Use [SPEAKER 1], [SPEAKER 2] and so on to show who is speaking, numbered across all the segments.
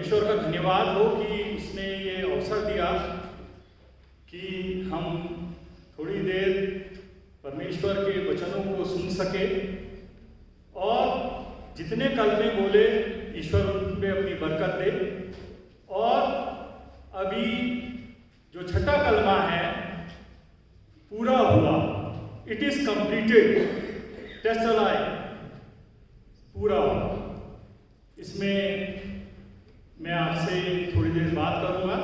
[SPEAKER 1] परमेश्वर का धन्यवाद हो कि उसने ये अवसर दिया कि हम थोड़ी देर परमेश्वर के वचनों को सुन सके और जितने कलमे बोले ईश्वर उन पे अपनी बरकत दे। और अभी जो छठा कलमा है, पूरा हुआ, इट इज कंप्लीटेड, टेस्टलाई, पूरा हुआ। इसमें मैं आपसे थोड़ी देर बात करूंगा।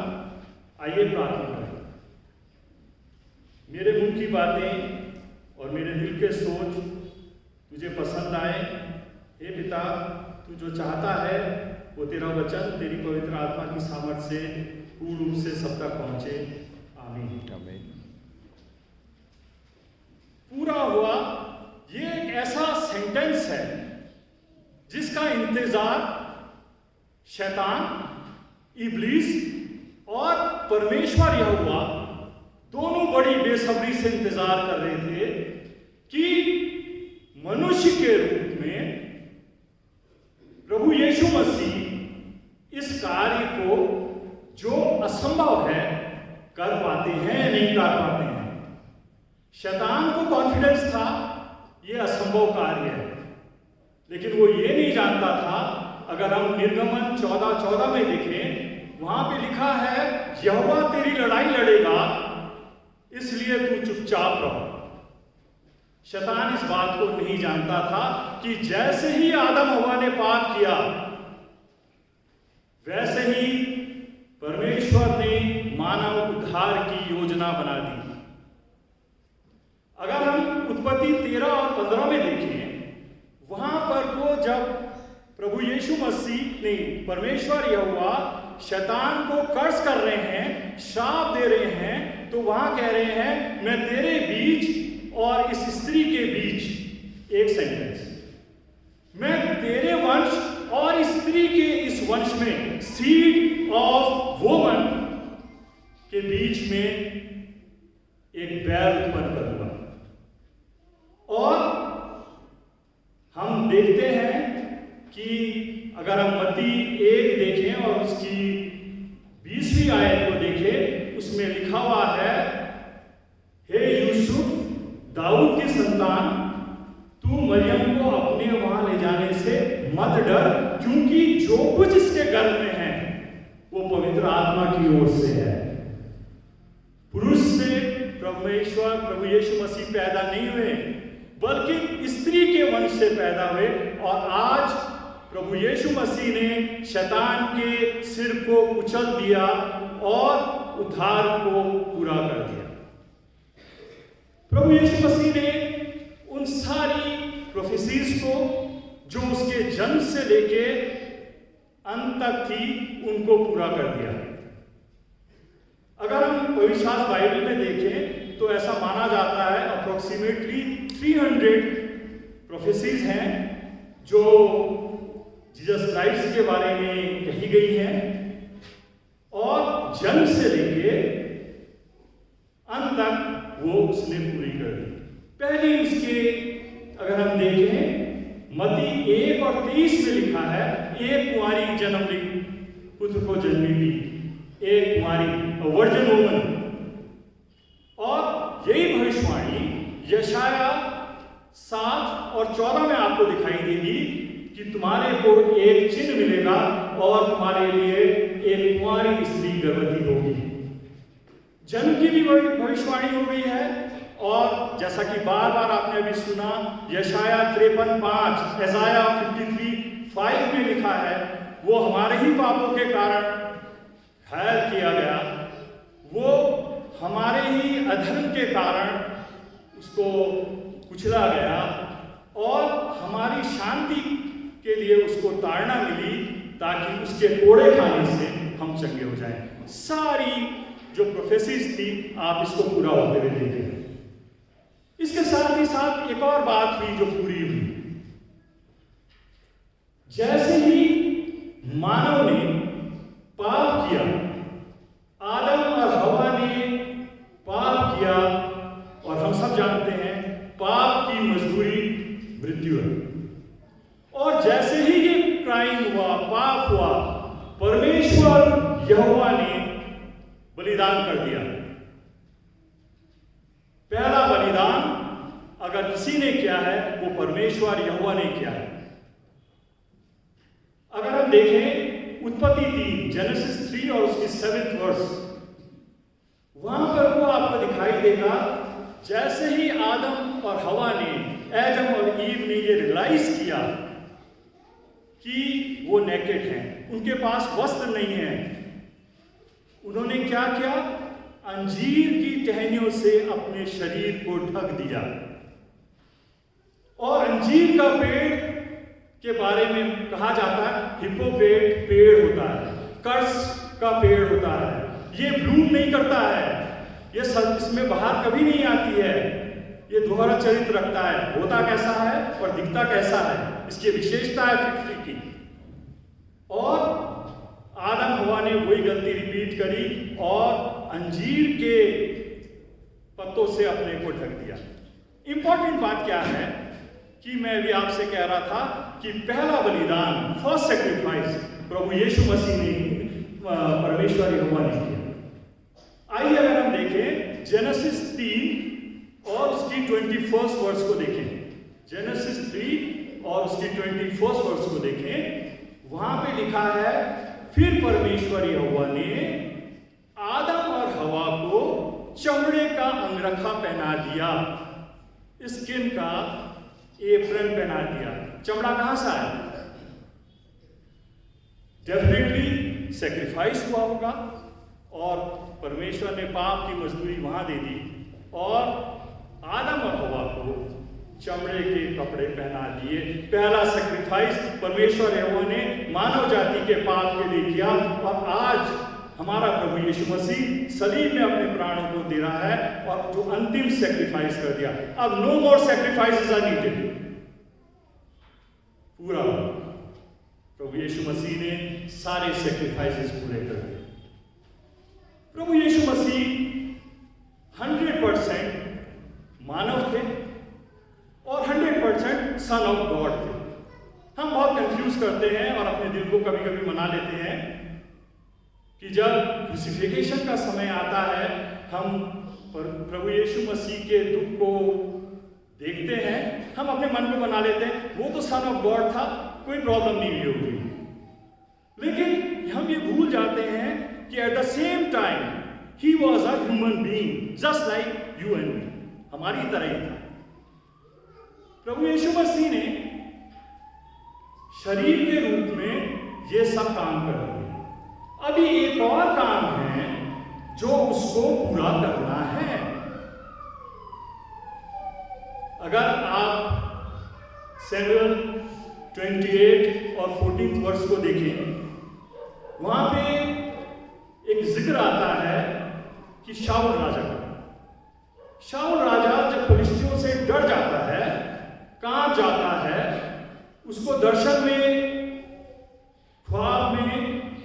[SPEAKER 1] आइए प्रार्थना करें। मेरे मुंह की बातें और मेरे दिल के सोच तुझे पसंद आए। हे पिता, तू जो चाहता है वो तेरा वचन तेरी पवित्र आत्मा की सामर्थ से पूर्ण रूप से सब तक पहुंचे। आमीन।
[SPEAKER 2] आमीन।
[SPEAKER 1] पूरा हुआ, ये एक ऐसा सेंटेंस है जिसका इंतजार शैतान, इब्लीस और परमेश्वर यहोवा दोनों बड़ी बेसब्री से इंतजार कर रहे थे कि मनुष्य के रूप में प्रभु यीशु मसीह इस कार्य को जो असंभव है कर पाते हैं या नहीं कर पाते हैं। शैतान को कॉन्फिडेंस था ये असंभव कार्य है, लेकिन वो ये नहीं जानता था। अगर हम निर्गमन 14:14 में देखें, वहां पे लिखा है यहोवा तेरी लड़ाई लड़ेगा, इसलिए तू चुपचाप रहो। शैतान इस बात को नहीं जानता था कि जैसे ही आदम हव्वा ने पाप किया, वैसे ही परमेश्वर ने मानव उद्धार की योजना बना दी। अगर हम उत्पत्ति 13 और 15 में देखें, वहां पर वो जब प्रभु यीशु मसीह ने, परमेश्वर यहोवा शैतान को कर्ज कर रहे हैं, श्राप दे रहे हैं, तो वहां कह रहे हैं मैं तेरे बीच और इस स्त्री के बीच, एक सेंटेंस, मैं तेरे वंश और स्त्री के इस वंश में, सीड ऑफ वुमन के बीच में एक बैर उत्पन्न करूंगा। और हम देखते हैं कि अगर हम मत्ती 1 देखें और उसकी 20वीं आयत को देखें, उसमें लिखा हुआ है, हे यूसुफ, दाऊद की संतान, तू मरियम को अपने वहां ले जाने से मत डर, क्योंकि जो कुछ इसके गर्भ में है वो पवित्र आत्मा की ओर से है। पुरुष से परमेश्वर प्रभु यीशु मसीह पैदा नहीं हुए, बल्कि स्त्री के वंश से पैदा हुए। और आज प्रभु यीशु मसीह ने शैतान के सिर को कुचल दिया और उद्धार को पूरा कर दिया। प्रभु यीशु मसीह ने उन सारी प्रोफेसीज को जो उसके जन्म से लेके अंत तक थी, उनको पूरा कर दिया। अगर हम पवित्र शास्त्र बाइबल में देखें तो ऐसा माना जाता है अप्रोक्सीमेटली 300 प्रोफेसीज हैं जो जीसस क्राइस्ट के बारे में कही गई हैं, और जन्म से लेके अंत तक वो उसने पूरी कर दी। पहली उसके अगर हम देखें, मत्ती 1 और 23 में लिखा है, एक कुंवारी जन्म ली, पुत्र को जन्मेगी, एक कुंवारी, वर्जिन वुमन। और यही भविष्यवाणी यशाया 7 और 14 में आपको दिखाई देगी कि तुम्हारे को एक चिन्ह मिलेगा और तुम्हारे लिए एक कुंवारी स्त्री गर्भवती होगी। जन्म की भी भविष्यवाणी हो गई है, और जैसा कि बार बार आपने अभी सुना, यशाया 53:5, एसाया 53:5 में लिखा है, वो हमारे ही पापों के कारण घायल किया गया, वो हमारे ही अधर्म के कारण उसको कुचला गया, और हमारी शांति के लिए उसको ताड़ना मिली, ताकि उसके कोड़े खाने से हम चंगे हो जाएं। सारी जो प्रोफेसीज थी, आप इसको पूरा होते हुए देखें। इसके साथ ही साथ एक और बात हुई जो पूरी हुई। जैसे ही मानव ने पाप किया, आदम और हवा ने पाप किया, और हम सब जानते हैं पाप की मजदूरी मृत्यु है। और जैसे ही ये क्राइम हुआ, पाप हुआ, परमेश्वर परमेश्वर यहोवा ने बलिदान कर दिया। पहला बलिदान अगर किसी ने किया है वो परमेश्वर यहोवा ने किया है। अगर हम देखें उत्पत्ति 3 जेनेसिस 3 और उसकी 7th वर्स, वहां पर वो आपको दिखाई देगा जैसे ही आदम और हवा ने, एडम और ईव ने ये रियलाइज किया कि वो नेकेड हैं, उनके पास वस्त्र नहीं है, उन्होंने क्या किया? अंजीर की टहनियों से अपने शरीर को ढक दिया। और अंजीर का पेड़ के बारे में कहा जाता है हिप्पोक्रेट पेड़ होता है, कर्स का पेड़ होता है, ये ब्लूम नहीं करता है, ये इसमें बाहर कभी नहीं आती है, ये दोहरा चरित्र रखता है, होता कैसा है और दिखता कैसा है, इसकी विशेषता है फिग ट्री की। और आदम हवा ने वही गलती रिपीट करी और अंजीर के पत्तों से अपने को ढक दिया। इंपॉर्टेंट बात क्या है कि मैं भी आपसे कह रहा था कि पहला बलिदान, फर्स्ट सैक्रिफाइस प्रभु यीशु मसीह ने, परमेश्वर यहोवा ने किया। आइए अगर हम देखें जेनेसिस 3 और उसकी 21st वर्स को देखें, जेनेसिस 3 और उसकी 21st वर्स को देखें, वहां पे लिखा है फिर परमेश्वर यहोवा ने आदम और हवा को चमड़े का अंगरखा पहना दिया, स्किन का एप्रन पहना दिया। चमड़ा कहां से आया? डेफिनेटली सैक्रिफाइस हुआ होगा और परमेश्वर ने पाप की मजदूरी वहां दे दी और आदम और हवा को चमड़े के कपड़े पहना दिए। पहला सैक्रिफाइस परमेश्वर यहोवा ने मानव जाति के पाप के लिए किया और आज हमारा प्रभु यीशु मसीह सलीब में अपने प्राणों को दे रहा है और जो अंतिम सैक्रिफाइस कर दिया। अब no more sacrifices are needed, पूरा प्रभु यीशु मसीह ने सारे सैक्रिफाइसेस पूरे कर दिए। प्रभु यीशु मसीह 100% मानव थे और 100% सन ऑफ गॉड थे। हम बहुत कंफ्यूज करते हैं और अपने दिल को कभी कभी मना लेते हैं कि जब क्रूसिफिकेशन का समय आता है, हम प्रभु यीशु मसीह के दुख को देखते हैं, हम अपने मन को बना लेते हैं वो तो सन ऑफ गॉड था, कोई प्रॉब्लम नहीं हुई होगी। लेकिन हम ये भूल जाते हैं कि at the same time he was a human being just like you and me, हमारी तरह ही था। प्रभु यीशु मसीह ने शरीर के रूप में ये सब काम कर दिए। अभी एक और काम है जो उसको पूरा करना है। अगर आप सैमुएल 28 और 14th वर्स को देखें, वहां पे एक जिक्र आता है कि शाऊल राजा जब फिलिस्तियों से डर जाता है, कांप जाता है, उसको दर्शन में, ख्वाब में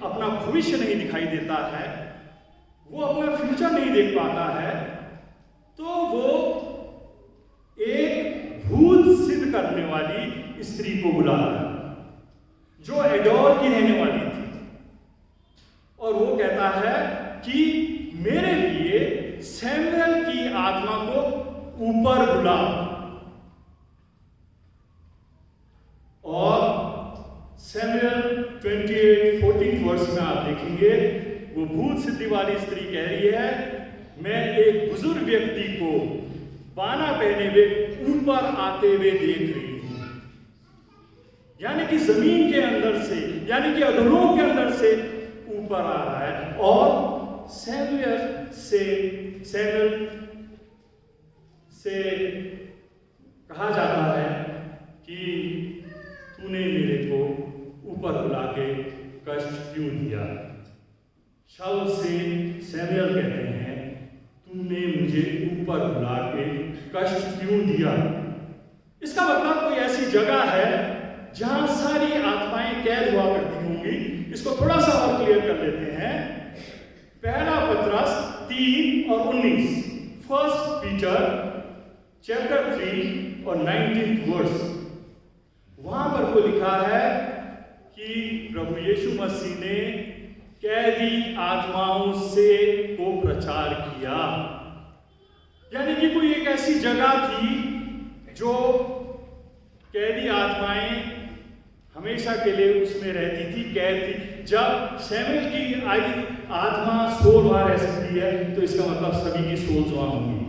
[SPEAKER 1] अपना भविष्य नहीं दिखाई देता है, वो अपना फ्यूचर नहीं देख पाता है, तो वो एक भूत सिद्ध करने वाली स्त्री को बुलाता है जो एडोर की रहने वाली थी और वो कहता है कि मेरे लिए सैमुएल की आत्मा को ऊपर बुला। और सैमुएल 28:14 वर्ष में आप देखेंगे वो भूत सिद्धि वाली स्त्री कह रही है, मैं एक बुजुर्ग व्यक्ति को बाना पहने हुए ऊपर आते हुए देख रही हूं। यानी कि जमीन के अंदर से, यानी कि अधरों के अंदर से ऊपर आ रहा है। और सैमुएल से कहा जाता है कि तूने मेरे को ऊपर बुला के कष्ट क्यों दिया। शाऊल से सैमुएल कहते हैं, तूने मुझे ऊपर बुला के कष्ट क्यों दिया। इसका मतलब कोई ऐसी जगह है जहां सारी आत्माएं कैद हुआ करती होंगी। इसको थोड़ा सा और क्लियर कर लेते हैं। पहला पत्रस 3 और 19, फर्स्ट पीटर चैप्टर 3 और 19th वर्स, वहां पर को लिखा है कि प्रभु यीशु मसीह ने कैदी आत्माओं से को प्रचार किया। यानी कि कोई एक ऐसी जगह थी जो कैदी आत्माएं हमेशा के लिए उसमें रहती थी, कैद थी। जब शैमुएल की आई आत्मा 100 वहां रह सकती है, तो इसका मतलब सभी की 100 वहां होंगी।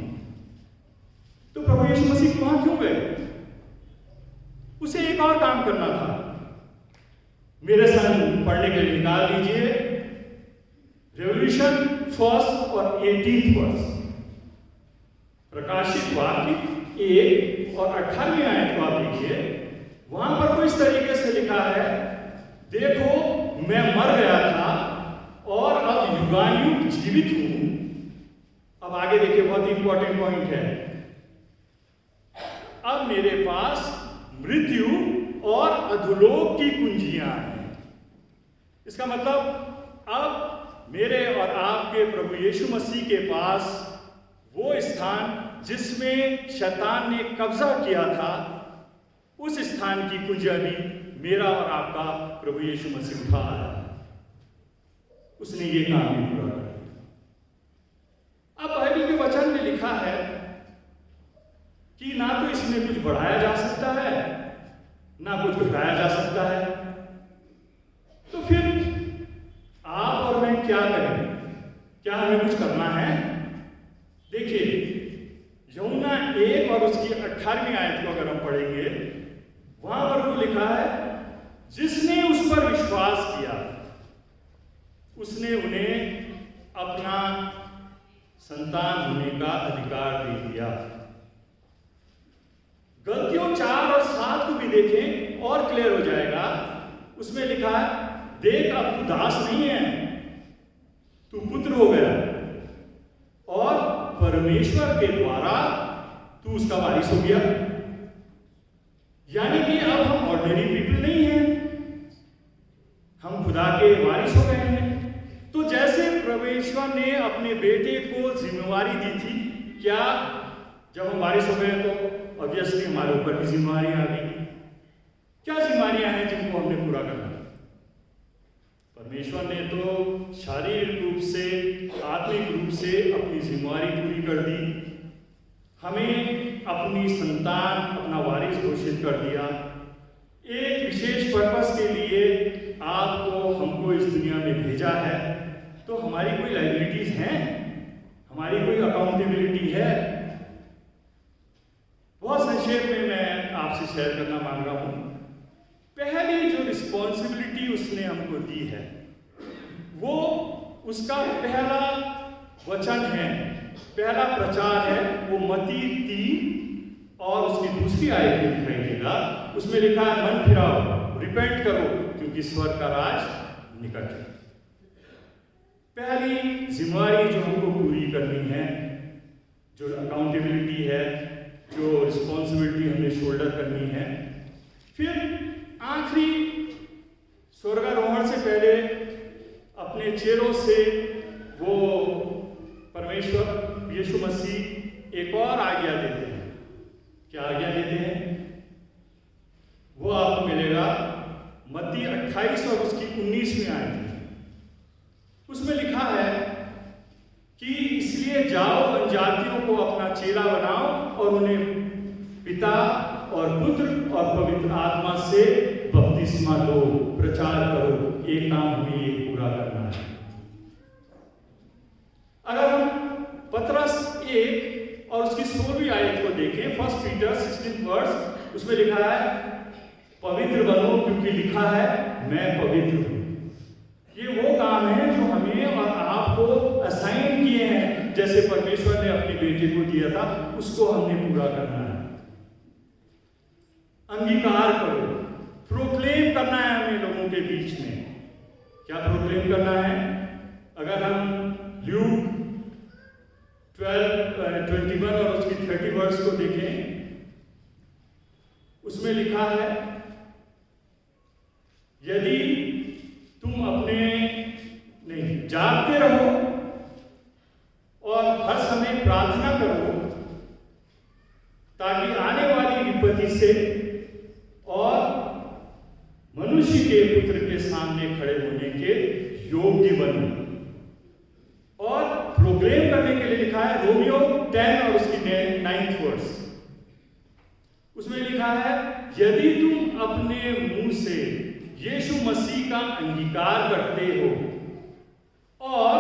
[SPEAKER 1] तो प्रभु यीशु मसीह वहां क्यों गए? उसे एक और काम करना था। मेरे संग पढ़ने के लिए निकाल लीजिए रेवल्यूशन 1 और 18 वर्ष, प्रकाशित वाक्य 1 और 18वें आयत को आप देखिए। वहां पर कुछ तरीके से लिखा है, देखो मैं मर गया था और अब युगायुग जीवित हूं। अब आगे देखिए, बहुत इंपॉर्टेंट पॉइंट है। अब मेरे पास मृत्यु और अधोलोक की कुंजियां हैं। इसका मतलब अब मेरे और आपके प्रभु यीशु मसीह के पास वो स्थान जिसमें शैतान ने कब्जा किया था, उस स्थान की कुंजियां भी मेरा और आपका प्रभु यीशु मसीह उठा आया। उसने ये काम भी पूरा कर दिया। अब बाइबल के वचन में लिखा है कि ना तो इसमें कुछ बढ़ाया जा सकता है, ना कुछ घटाया जा सकता है। तो फिर आप और मैं क्या करें? क्या हमें कुछ करना है? देखिए, यूहन्ना 1 और उसकी 18वीं आयत को अगर हम पढ़ेंगे, वहां पर वो लिखा है, जिसने उस पर विश्वास किया उसने उन्हें अपना संतान होने का अधिकार दे दिया। गलतियों 4 और 7 को भी देखें और क्लियर हो जाएगा। उसमें लिखा है, देख अब तू दास नहीं है, तू पुत्र हो गया और परमेश्वर के द्वारा तू उसका वारिस हो गया। यानी कि अब हम ऑर्डिनरी पीपल नहीं हैं, हम खुदा के वारिस हो गए हैं। तो जैसे परमेश्वर ने अपने बेटे को जिम्मेवारी दी थी, क्या जब हम वारिस हो गए तो ऑब्वियसली हमारे ऊपर भी जिम्मेवारियां आ गई। क्या जिम्मेवारियां हैं जिनको हमने पूरा करना? परमेश्वर ने तो शारीरिक रूप से, आत्मिक रूप से अपनी जिम्मेवारी पूरी कर दी, हमें अपनी संतान, अपना वारिस घोषित कर दिया। एक विशेष पर्पस के लिए आपको, हमको इस दुनिया में भेजा है। तो हमारी कोई लायबिलिटीज हैं? हमारी कोई अकाउंटेबिलिटी है? बहुत संक्षेप में मैं आपसे शेयर करना मांग रहा हूं। पहली जो रिस्पॉन्सिबिलिटी उसने हमको दी है, वो उसका पहला वचन है, पहला प्रचार है, वो मत्ती 3 और उसकी दूसरी आयत में दिखाई देगा। उसमें लिखा है, मन फिराओ, रिपेंट करो, क्योंकि स्वर्ग का राज निकट है। पहली जिम्मेवारी जो हमको पूरी करनी है, जो अकाउंटेबिलिटी है, जो रिस्पॉन्सिबिलिटी हमें शोल्डर करनी है। फिर आखिरी स्वर्गारोहण से पहले अपने चेलों से वो परमेश्वर यीशु मसीह एक और आज्ञा देते हैं। क्या आज्ञा देते हैं? वो आपको मिलेगा मत्ती 28 और उसकी 19वीं आयत। उसमें लिखा है कि इसलिए जाओ, अन्यजातियों को अपना चेला बनाओ और उन्हें पिता और पुत्र और पवित्र आत्मा से बपतिस्मा लो, प्रचार करो। एक काम हमें ये पूरा करना है। अगर हम पतरस 1 और उसकी 16वीं आयत को देखें, 1 पीटर 16 वर्स, उसमें लिखा है, पवित्र बनो क्योंकि लिखा है मैं पवित्र हूं। ये वो काम है जो हमें और आपको असाइन किए हैं। जैसे परमेश्वर ने अपने बेटे को दिया था, उसको हमने पूरा करना है। अंगीकार करो, प्रोक्लेम करना है हमें लोगों के बीच में। क्या प्रोक्लेम करना है? अगर हम ल्यूक 12:21 और उसकी 30 वर्स को देखें, उसमें लिखा है, यदि तुम अपने नहीं जागते रहो और हर समय प्रार्थना करो, ताकि आने वाली विपत्ति से और मनुष्य के पुत्र के सामने खड़े होने के योग्य बनो। और प्रोक्लेम करने के लिए लिखा है रोमियो 10 और उसकी 9th वर्स। उसमें लिखा है, यदि तुम अपने मुंह से यीशु मसीह का अंगीकार करते हो और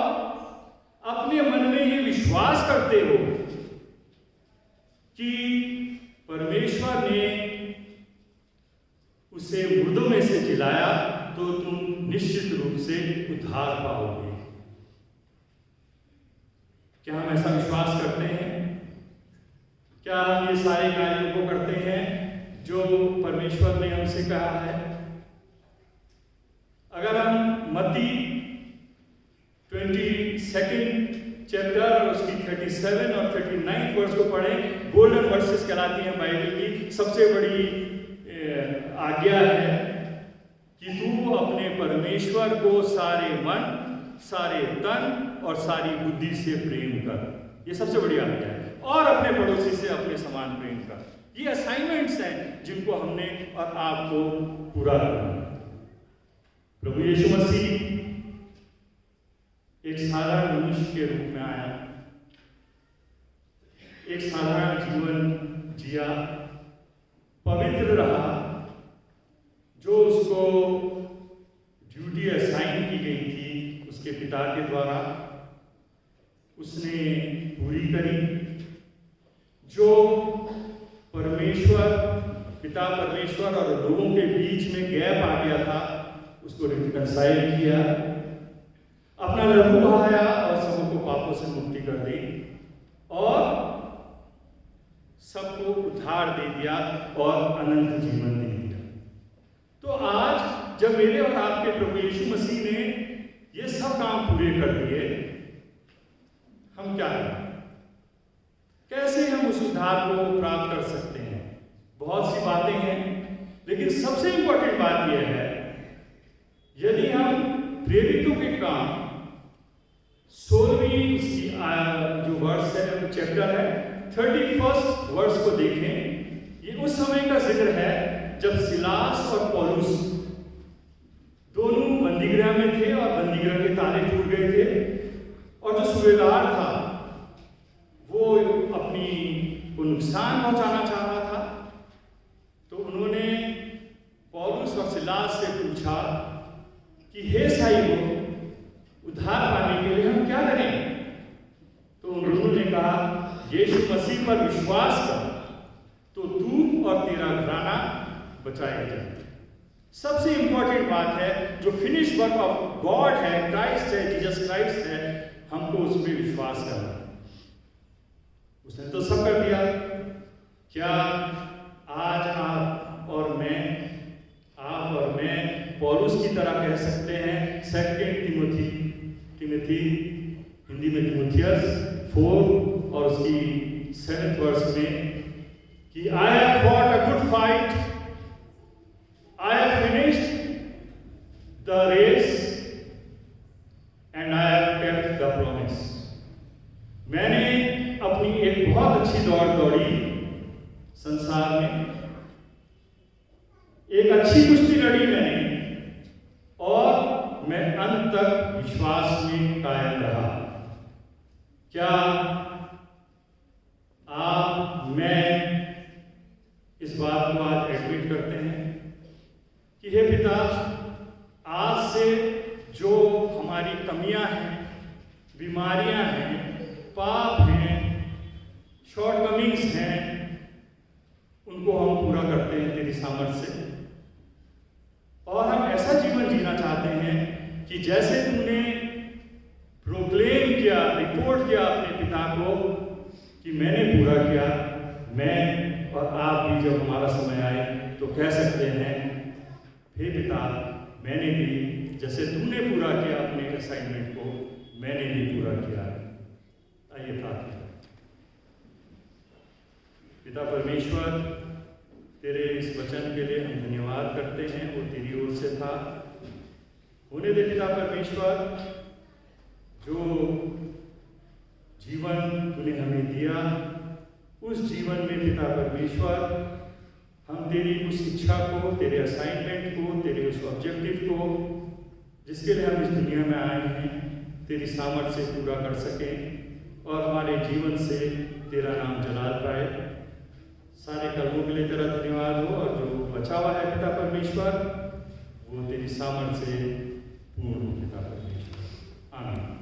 [SPEAKER 1] अपने मन में ये विश्वास करते हो कि परमेश्वर ने उसे मुर्दों में से जिलाया, तो तुम निश्चित रूप से उद्धार पाओगे। क्या हम ऐसा विश्वास करते हैं? क्या हम ये सारे कार्यों को करते हैं जो परमेश्वर ने हमसे कहा है? अगर हम मत्ती 22 चैप्टर और उसकी 37 और 39 वर्स को पढ़ें, गोल्डन वर्सेस कहलाती हैं बाइबल की सबसे बड़ी आज्ञा है कि तू अपने परमेश्वर को सारे मन, सारे तन और सारी बुद्धि से प्रेम कर। ये सबसे बड़ी आज्ञा है। और अपने पड़ोसी से अपने समान प्रेम कर। ये असाइनमेंट्स हैं जिनको हमने और आपको पूरा करना है। प्रभु यीशु मसीह एक साधारण मनुष्य के रूप में आया, एक साधारण जीवन जिया, पवित्र रहा। जो उसको ड्यूटी असाइन की गई थी उसके पिता के द्वारा, उसने पूरी करी। जो पिता परमेश्वर और लोगों के बीच में गैप आ गया था, उसको रिकंसाइल किया, अपना लहू बहाया और सबको पापों से मुक्ति कर दी और सबको उद्धार दे दिया और अनंत जीवन दे दिया। तो आज जब मेरे और आपके प्रभु यीशु मसीह ने ये सब काम पूरे कर दिए, हम क्या करें? कैसे हम उस उद्धार को प्राप्त कर सकते हैं? बहुत सी बातें हैं, लेकिन सबसे इंपॉर्टेंट बात यह है, यदि हम प्रेरितों के काम 16वीं उसकी जो वर्ष है, चैप्टर है, 31st वर्ष को देखें। ये उस समय का जिक्र है जब सिलास और पौलुस दोनों बंदीगृह में थे और बंदीगृह के ताले टूट गए थे, और जो सूबेदार था वो अपनी को नुकसान पहुंचाना चाह रहा था। तो उन्होंने पौलुस और सिलास से पूछा कि हे साहिबों, उद्धार पाने के लिए हम क्या करें? तो उन्होंने कहा, यीशु मसीह पर विश्वास कर तो तू और तेरा घराना बचाया जाए। सबसे इंपॉर्टेंट बात है, जो फिनिश वर्क ऑफ गॉड है, क्राइस्ट है, जीसस क्राइस्ट है, हमको उस पर विश्वास करना है। उसने तो सब कर दिया। क्या आज आप और मैं पौलुस की तरह कह सकते हैं 2 तिमोथी हिंदी में तिमोथियस 4 और उसकी 7th वर्स में कि I have fought a good fight, I have finished the race and I have kept the promise. मैंने अपनी एक बहुत अच्छी दौड़ दौड़ी संसार में, एक अच्छी कुश्ती लड़ी मैंने, और मैं अंत तक विश्वास में कायम रहा। क्या आप मैं इस बात को आज एडमिट करते हैं कि हे पिता, आज से जो हमारी कमियां हैं, बीमारियां हैं, पाप हैं, शॉर्टकमिंग्स हैं, उनको हम पूरा करते हैं तेरी सामर्थ से, और हम ऐसा जीवन जीना चाहते हैं कि जैसे तूने प्रोक्लेम किया, रिपोर्ट किया अपने पिता को कि मैंने पूरा किया, मैं और आप भी जब हमारा समय आए तो कह सकते हैं, हे पिता, मैंने भी जैसे तूने पूरा किया अपने असाइनमेंट को, मैंने भी पूरा किया है। आइए प्रार्थना। पिता परमेश्वर, तेरे इस वचन के लिए हम धन्यवाद करते हैं, वो तेरी ओर से था। होने दे पिता परमेश्वर, जो जीवन तूने हमें दिया, उस जीवन में पिता परमेश्वर हम तेरी उस इच्छा को, तेरे असाइनमेंट को, तेरे उस ऑब्जेक्टिव को जिसके लिए हम इस दुनिया में आए हैं, तेरी सामर्थ से पूरा कर सकें और हमारे जीवन से तेरा नाम जलाल पाए। सारे कर्मों के लिए तेरा धन्यवाद हो, और जो बचा हुआ है पिता परमेश्वर, वो तेरी सामर्थ से पूर्ण हो पिता परमेश्वर। आमीन।